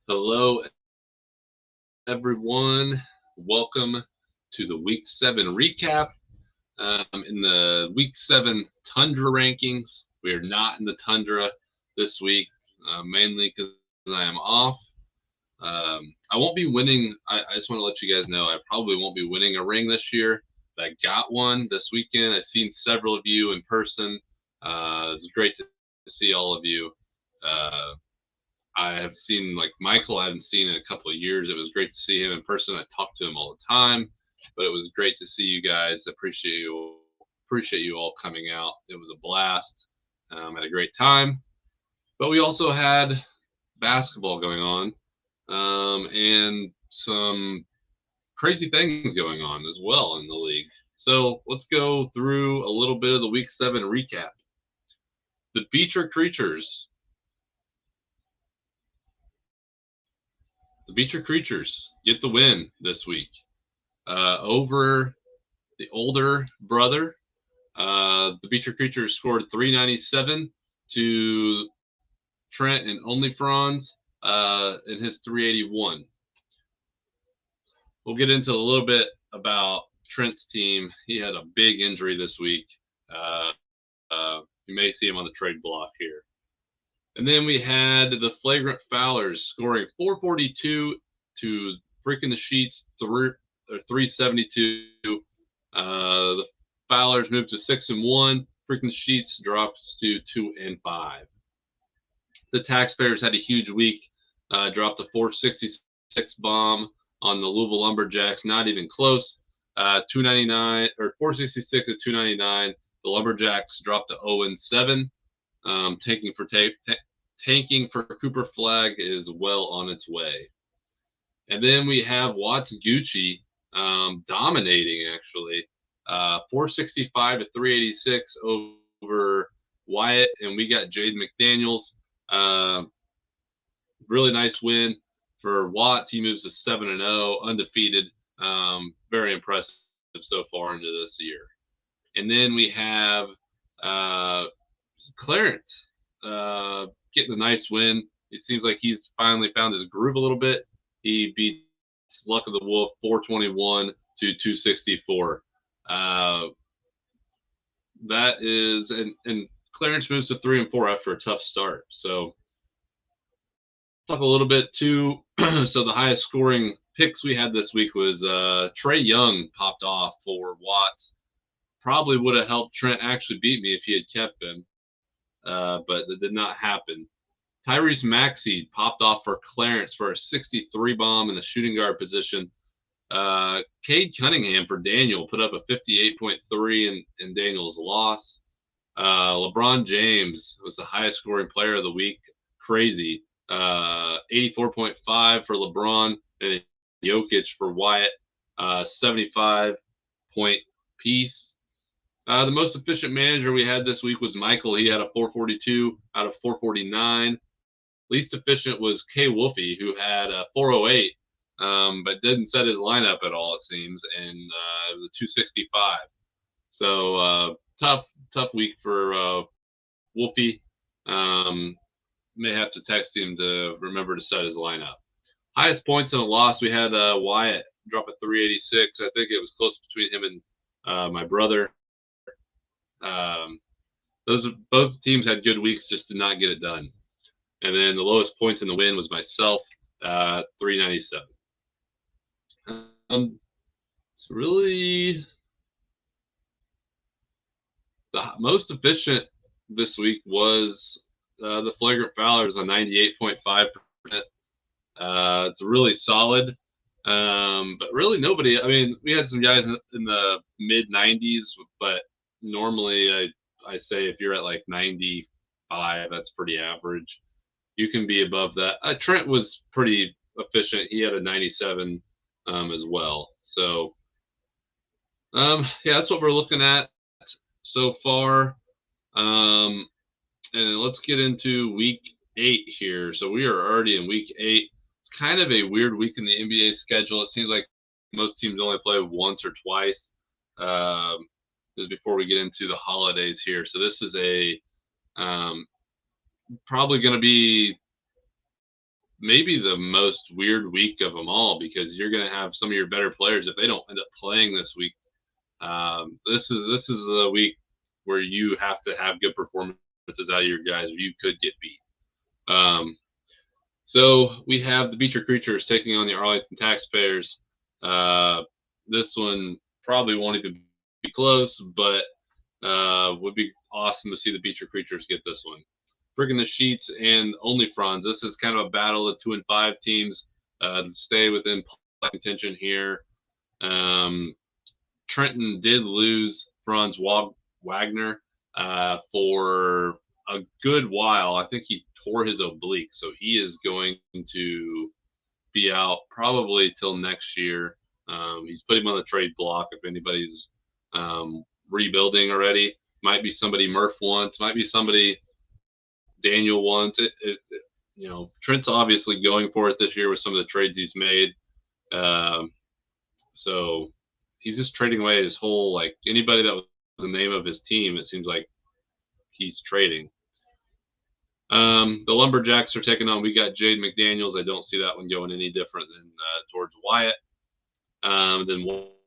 Hello, everyone. Welcome to the Week 7 recap. In the Week 7 Tundra rankings, we are not in the Tundra this week, mainly because I am off. I won't be winning. I just want to let you guys know I probably won't be winning a ring this year. But I got one this weekend. I've seen several of you in person. It's great to see all of you. Uh, I have seen like Michael. I haven't seen in a couple of years. It was great to see him in person. I talk to him all the time, but it was great to see you guys. Appreciate you all coming out. It was a blast. Had a great time. But we also had basketball going on, and some crazy things going on as well in the league. So let's go through a little bit of the Week 7 recap. The Beecher Creatures. The Beecher Creatures get the win this week over the older brother. The Beecher Creatures scored 397 to Trent and Only Franz in his 381. We'll get into a little bit about Trent's team. He had a big injury this week. You may see him on the trade block here. And then we had the Flagrant Fowlers scoring 442 to Freaking the Sheets 372. The Fowlers moved to 6-1. Freaking the Sheets drops to 2-5. The Taxpayers had a huge week. Dropped a 466 bomb on the Louisville Lumberjacks. Not even close. 299 or 466 at 299. The Lumberjacks dropped to 0-7. Tanking for Cooper Flag is well on its way. And then we have Watts Gucci dominating, actually. 465 to 386 over Wyatt, and we got Jade McDaniels. Really nice win for Watts. He moves to 7-0, undefeated. Very impressive so far into this year. And then we have Clarence getting a nice win. It seems like he's finally found his groove a little bit. He beats Luck of the Wolf 421 to 264. That is, and Clarence moves to 3-4 after a tough start. So talk a little bit too. So the highest scoring picks we had this week was Trae Young popped off for Watts. Probably would have helped Trent actually beat me if he had kept him, but that did not happen. Tyrese Maxey popped off for Clarence for a 63 bomb in the shooting guard position. Cade Cunningham for Daniel put up a 58.3 in Daniel's loss. LeBron James was the highest scoring player of the week. Crazy. 84.5 for LeBron and Jokic for Wyatt. 75-point piece. The most efficient manager we had this week was Michael. He had a 442 out of 449. Least efficient was K. Wolfie, who had a 408, but didn't set his lineup at all, it seems, and it was a 265. So tough week for Wolfie. May have to text him to remember to set his lineup. Highest points in a loss, we had Wyatt drop a 386. I think it was close between him and my brother. Both teams had good weeks, just did not get it done. And then the lowest points in the win was myself, 397. It's really the most efficient this week was the Flagrant Fowlers on 98.5%. It's really solid. But really nobody, I mean, we had some guys in the mid 90s, but normally I say if you're at like 95, that's pretty average. You can be above that. Trent was pretty efficient. He had a 97 as well. So, yeah, that's what we're looking at so far. And let's get into week 8 here. So we are already in week 8. It's kind of a weird week in the NBA schedule. It seems like most teams only play once or twice. This is before we get into the holidays here. So this is a probably going to be maybe the most weird week of them all, because you're going to have some of your better players, if they don't end up playing this week. This is a week where you have to have good performances out of your guys, or you could get beat. So we have the Beecher Creatures taking on the Arlington Taxpayers. This one probably won't even be close, but would be awesome to see the Beecher Creatures get this one. Friggin' the Sheets and Only Franz. This is kind of a battle of 2 and 5 teams to stay within contention here. Trenton did lose Franz Wagner for a good while. I think he tore his oblique, so he is going to be out probably till next year. He's put him on the trade block if anybody's rebuilding already. Might be somebody Murph wants, might be somebody Daniel wants. Trent's obviously going for it this year with some of the trades he's made. So he's just trading away his whole, like, anybody that was the name of his team, it seems like he's trading. The Lumberjacks are taking on, we got Jade McDaniels. I don't see that one going any different than towards Wyatt. Then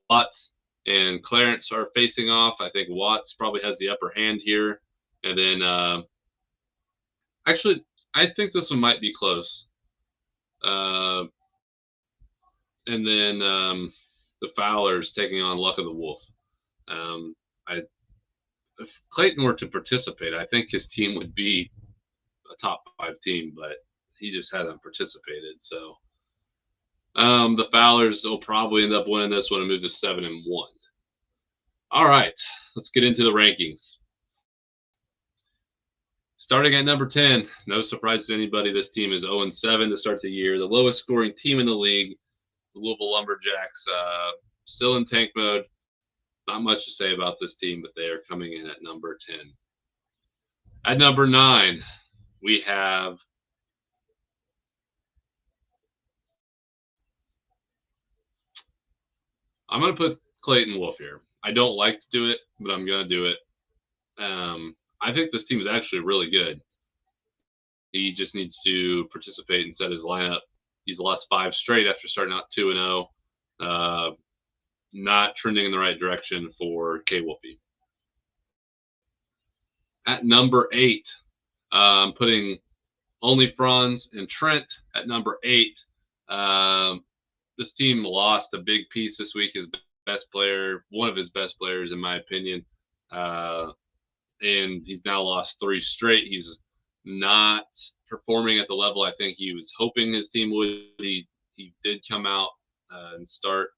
Watts and Clarence are facing off. I think Watts probably has the upper hand here. And then actually, I think this one might be close. And then the Fowlers taking on Luck of the Wolf. If Clayton were to participate, I think his team would be a top 5 team, but he just hasn't participated. So the Fowlers will probably end up winning this one and move to 7-1. All right, let's get into the rankings. Starting at number 10, no surprise to anybody, this team is 0-7 to start the year. The lowest scoring team in the league, the Louisville Lumberjacks, still in tank mode. Not much to say about this team, but they are coming in at number 10. At number 9, we have I'm going to put Clayton Wolf here. I don't like to do it, but I'm going to do it. I think this team is actually really good. He just needs to participate and set his lineup. He's lost 5 straight after starting out 2-0. Not trending in the right direction for K. Wolfie. At number 8, putting Only Franz and Trent at number 8. This team lost a big piece this week. His best player, one of his best players, in my opinion. And he's now lost 3 straight. He's not performing at the level I think he was hoping his team would. He did come out and start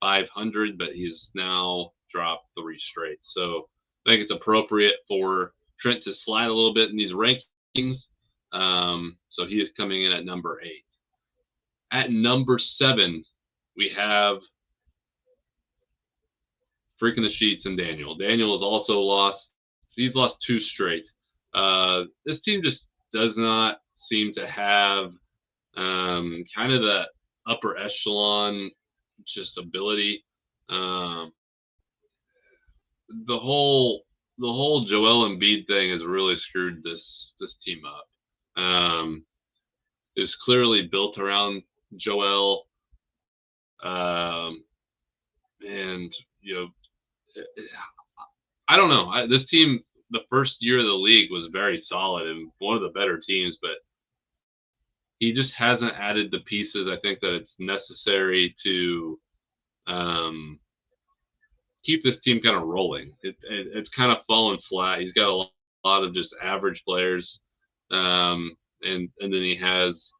500, but he's now dropped 3 straight. So I think it's appropriate for Trent to slide a little bit in these rankings. So he is coming in at number 8. At number 7, we have Freaking the Sheets and Daniel. Daniel has also lost. He's lost 2 straight. This team just does not seem to have kind of that upper echelon just ability. The whole Joel Embiid thing has really screwed this team up. It was clearly built around Joel, and I don't know. This team, the first year of the league, was very solid and one of the better teams, but he just hasn't added the pieces I think that it's necessary to keep this team kind of rolling. It's kind of fallen flat. He's got a lot of just average players, and then he has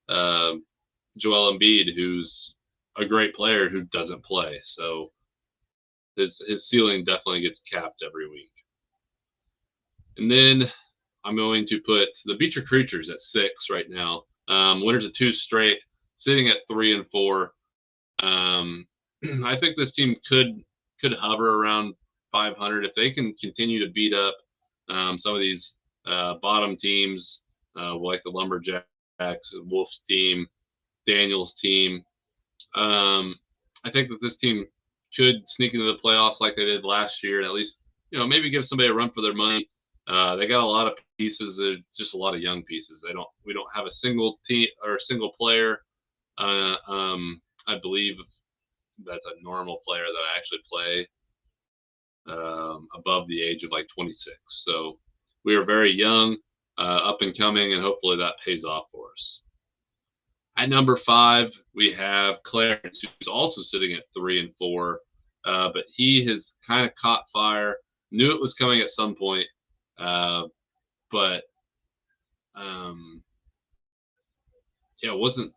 Joel Embiid, who's a great player who doesn't play. So his ceiling definitely gets capped every week. And then I'm going to put the Beecher Creatures at 6 right now. Winners of 2 straight, sitting at 3-4. I think this team could hover around 500 if they can continue to beat up some of these bottom teams, like the Lumberjacks, Wolf's team, Daniel's team. I think that this team could sneak into the playoffs like they did last year, and at least maybe give somebody a run for their money. They got a lot of pieces. There's just a lot of young pieces. We don't have a single team or a single player. I believe that's a normal player that I actually play above the age of like 26. So we are very young, up and coming, and hopefully that pays off for us. At number 5, we have Clarence, who's also sitting at 3 and 4, but he has kind of caught fire. Knew it was coming at some point, but yeah, wasn't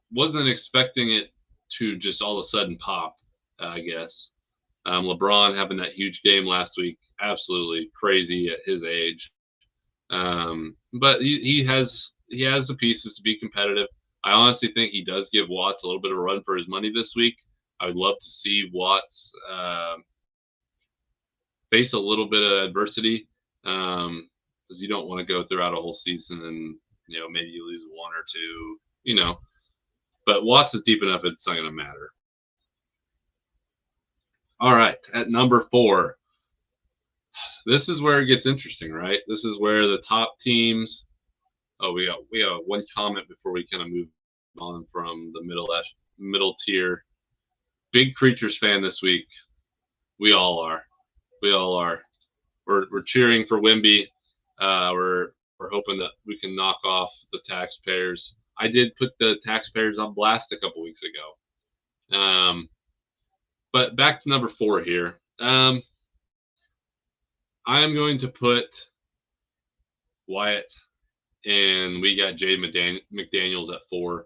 expecting it to just all of a sudden pop. I guess LeBron having that huge game last week, absolutely crazy at his age. But he has the pieces to be competitive. I honestly think he does give Watts a little bit of a run for his money this week. I would love to see Watts face a little bit of adversity because you don't want to go throughout a whole season and maybe you lose one or two. But Watts is deep enough; it's not going to matter. All right, at number 4, this is where it gets interesting, right? This is where the top teams. Oh, we got one comment before we kind of move on from the middle tier. Big Creatures fan this week. We all are. We all are. We're cheering for Wemby. We're hoping that we can knock off the taxpayers. I did put the taxpayers on blast a couple weeks ago. But back to number 4 here. I am going to put Wyatt, and we got Jay McDaniels at 4.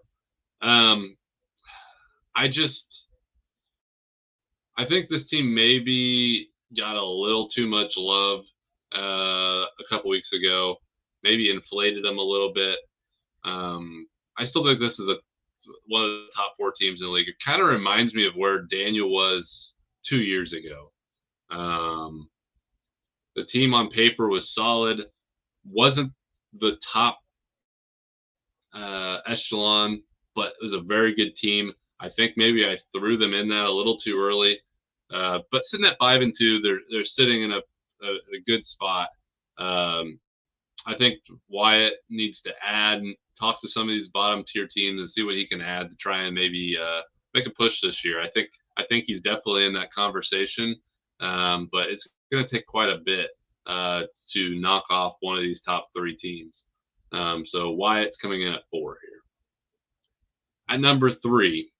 I think this team maybe got a little too much love a couple weeks ago, maybe inflated them a little bit. I still think this is one of the top 4 teams in the league. It kind of reminds me of where Daniel was 2 years ago. The team on paper was solid, wasn't the top echelon, but it was a very good team. I think maybe I threw them in that a little too early. But sitting at 5 and 2, they're sitting in a good spot. I think Wyatt needs to add and talk to some of these bottom tier teams and see what he can add to try and maybe make a push this year. I think he's definitely in that conversation, but it's going to take quite a bit to knock off one of these top 3 teams. So Wyatt's coming in at 4 here. At number 3,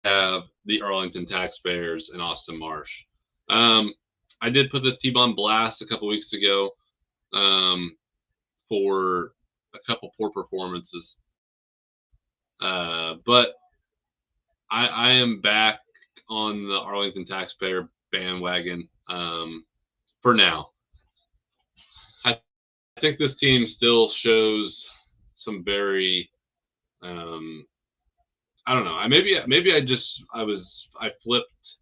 have the Arlington Taxpayers and Austin Marsh. I did put this team on blast a couple weeks ago for a couple poor performances. But I am back on the Arlington Taxpayer bandwagon for now. I think this team still shows some very I don't know. I flipped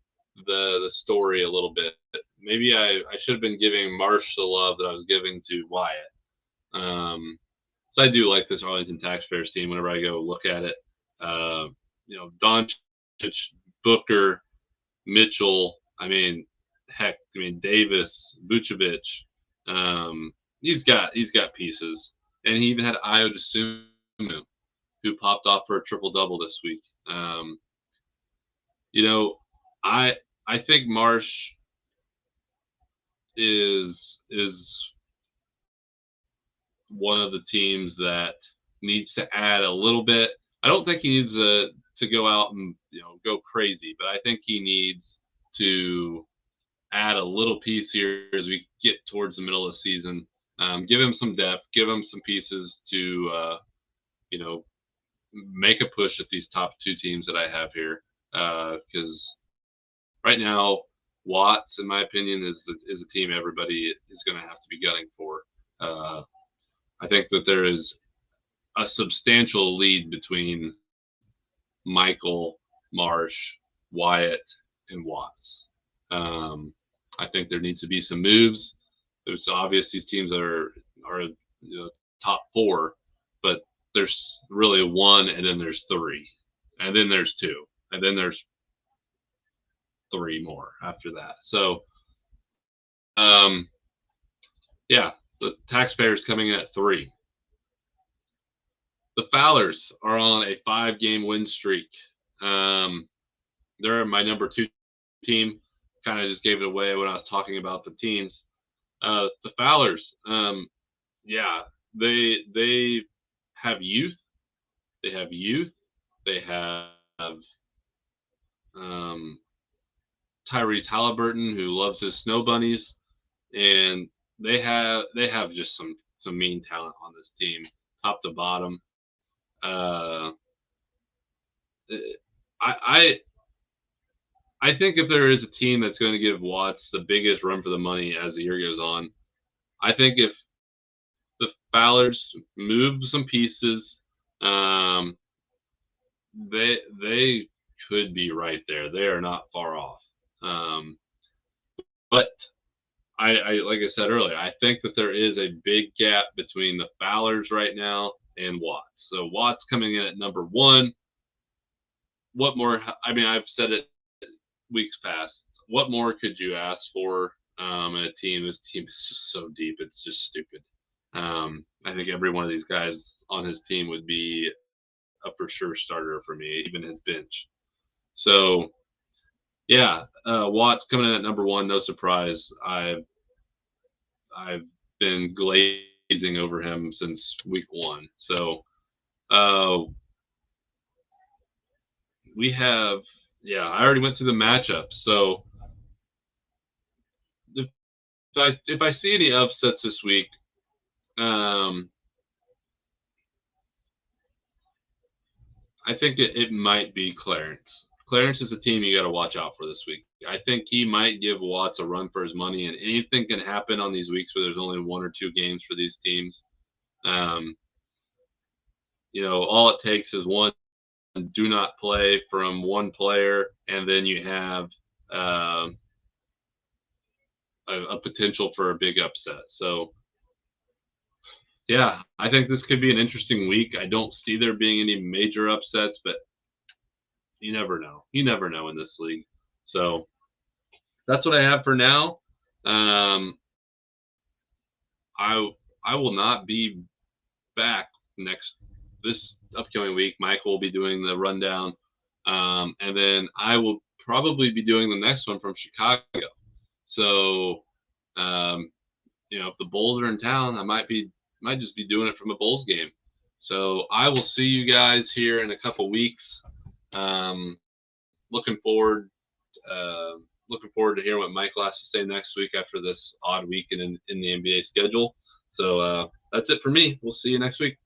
the story a little bit. Maybe I should have been giving Marsh the love that I was giving to Wyatt. So I do like this Arlington Taxpayers team whenever I go look at it. Doncic, Booker, Mitchell. Davis, Vucevic. He's got pieces, and he even had Ayo Dosunmu, who popped off for a triple-double this week. I think Marsh is one of the teams that needs to add a little bit. I don't think he needs to go out and go crazy, but I think he needs to add a little piece here as we get towards the middle of the season. Give him some depth, give him some pieces to make a push at these top 2 teams that I have here. Because right now, Watts, in my opinion, is a team everybody is going to have to be gunning for. I think that there is a substantial lead between Michael, Marsh, Wyatt, and Watts. I think there needs to be some moves. It's obvious these teams are top 4, but there's really 1, and then there's 3, and then there's 2, and then there's 3 more after that. So, yeah, The taxpayers coming in at 3. The Fowlers are on a 5-game win streak. They're my number 2 team. Kind of just gave it away when I was talking about the teams. The Fowlers, yeah, they have youth. They have youth. They have um, Tyrese Halliburton, who loves his snow bunnies, and they have just some mean talent on this team, top to bottom. Uh, I I think if there is a team that's going to give Watts the biggest run for the money as the year goes on, I think if the Fowlers move some pieces, um, they could be right there. They are not far off. Um, but I like I said earlier, I think that there is a big gap between the Fowlers right now and Watts. So Watts coming in at number 1. What more? I mean, I've said it weeks past. What more could you ask for in a team? This team is just so deep. It's just stupid. I think every one of these guys on his team would be a for sure starter for me, even his bench. So yeah, Watts coming in at number 1, no surprise. I've been glazing over him since week 1. So uh, we have, yeah, I already went through the matchups. So if I see any upsets this week, um, I think it might be Clarence. Clarence is a team you got to watch out for this week. I think he might give Watts a run for his money, and anything can happen on these weeks where there's only 1 or 2 games for these teams. Um, all it takes is one do not play from one player, and then you have uh, a potential for a big upset. So, yeah, I think this could be an interesting week. I don't see there being any major upsets, but you never know. You never know in this league. So that's what I have for now. Um, I will not be back this upcoming week. Michael will be doing the rundown, and then I will probably be doing the next one from Chicago. So, if the Bulls are in town, I might just be doing it from a Bulls game. So I will see you guys here in a couple weeks. Um, looking forward. Looking forward to hearing what Michael has to say next week after this odd week in the NBA schedule. So that's it for me. We'll see you next week.